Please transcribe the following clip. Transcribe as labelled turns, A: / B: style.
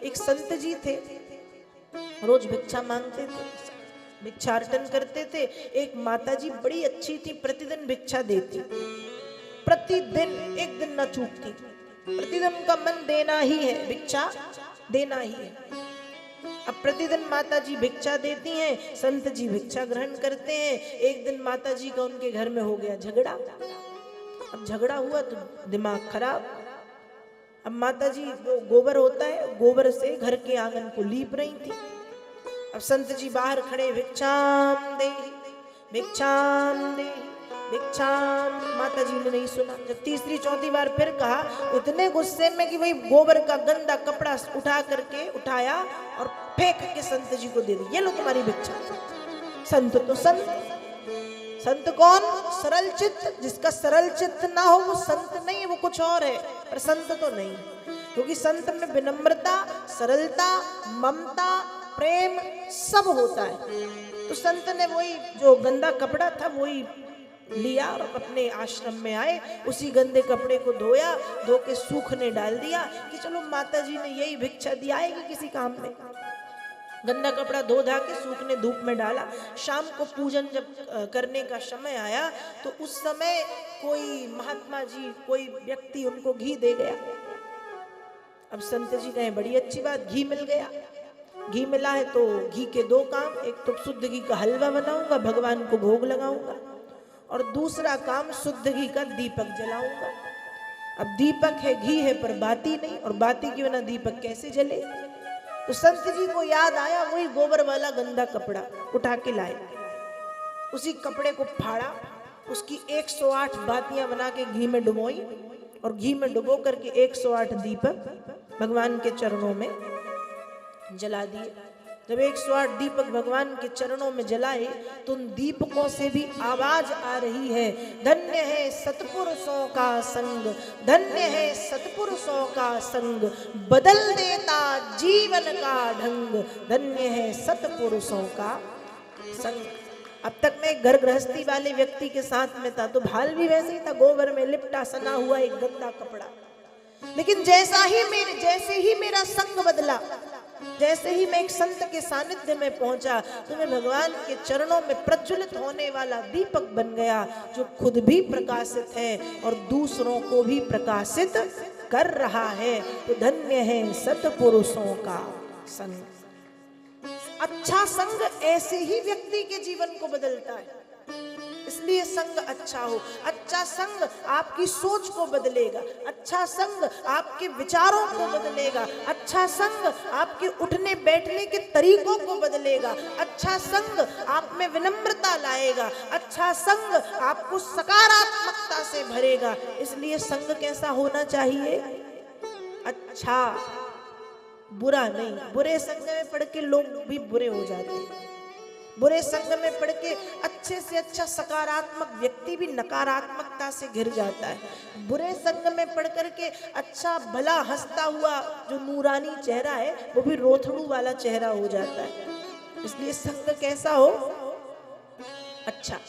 A: एक संत जी थे, रोज भिक्षा मांगते थे, भिक्षाटन करते थे। एक माता जी बड़ी अच्छी थी, प्रतिदिन भिक्षा देती, प्रतिदिन, एक दिन न चूकती। प्रतिदिन उनका मन देना ही है, भिक्षा देना ही है। अब प्रतिदिन माता जी भिक्षा देती हैं, संत जी भिक्षा ग्रहण करते हैं। एक दिन माता जी का उनके घर में हो गया झगड़ा। अब झगड़ा हुआ तो दिमाग खराब। अब माता जी, वो गोबर होता है, गोबर से घर के आंगन को लीप रही थी। अब संत जी बाहर खड़े, भिक्षाम देहि, भिक्षाम देहि, भिक्षाम। माता जी ने नहीं सुना। जब तीसरी चौथी बार फिर कहा, इतने गुस्से में कि वही गोबर का गंदा कपड़ा उठाया और फेंक के संत जी को दे दी, ये लो तुम्हारी भिक्षा। संत तो संत कौन? सरल चित्त। जिसका सरल चित्त ना हो वो संत नहीं है, वो कुछ और है, पर संत तो नहीं। क्योंकि संत में विनम्रता, सरलता, ममता, प्रेम सब होता है। तो संत ने वही जो गंदा कपड़ा था वही लिया और अपने आश्रम में आए, उसी गंदे कपड़े को धोया, धो के सूखने डाल दिया कि चलो माता जी ने यही भिक्षा दी, आएगी किसी काम में। गंदा कपड़ा धो धा के सूखने धूप में डाला। शाम को पूजन जब करने का समय आया तो उस समय कोई महात्मा जी, कोई व्यक्ति उनको घी दे गया। अब संत जी कहे बड़ी अच्छी बात, घी मिल गया। घी मिला है तो घी के दो काम, एक तो शुद्ध घी का हलवा बनाऊंगा, भगवान को भोग लगाऊंगा, और दूसरा काम शुद्ध घी का दीपक जलाऊंगा। अब दीपक है, घी है, पर बाती नहीं, और बाती के बिना दीपक कैसे जले? तो संत जी को याद आया, वही गोबर वाला गंदा कपड़ा उठा के लाए। उसी कपड़े को फाड़ा, उसकी 108 बातियां बना के घी में डुबोई, और घी में डुबो करके 108 दीपक भगवान के चरणों में जला दिए। जब 108 दीपक भगवान के चरणों में जलाए तो उन दीपकों से भी आवाज आ रही है, धन्य है सतपुरुषों का संग, धन्य है सतपुरुषों का संग, बदल देता जीवन का ढंग, धन्य है सतपुरुषों का संग। अब तक मैं घर गृहस्थी वाले व्यक्ति के साथ में था तो भाल भी वैसे ही था, गोबर में लिपटा सना हुआ एक गंदा कपड़ा। लेकिन जैसे ही मेरा संग बदला, जैसे ही मैं एक संत के सानिध्य में पहुंचा तो मैं भगवान के चरणों में प्रज्वलित होने वाला दीपक बन गया, जो खुद भी प्रकाशित है और दूसरों को भी प्रकाशित कर रहा है। तो धन्य है सतपुरुषों का संग। अच्छा संग ऐसे ही व्यक्ति के जीवन को बदलता है, इसलिए संग अच्छा हो। अच्छा संग आपकी सोच को बदलेगा, अच्छा संग आपके विचारों को बदलेगा, अच्छा संग आपके उठने बैठने के तरीकों को बदलेगा, अच्छा संग आप में विनम्रता लाएगा, अच्छा संग आपको सकारात्मकता से भरेगा। इसलिए संग कैसा होना चाहिए? अच्छा, बुरा नहीं। बुरे संग में पड़ के लोग भी बुरे हो जाते हैं, बुरे संग में पड़ के अच्छे से अच्छा सकारात्मक व्यक्ति भी नकारात्मकता से घिर जाता है। बुरे संग में पड़ कर के अच्छा भला हंसता हुआ जो नूरानी चेहरा है वो भी रोथड़ू वाला चेहरा हो जाता है। इसलिए संग कैसा हो? अच्छा।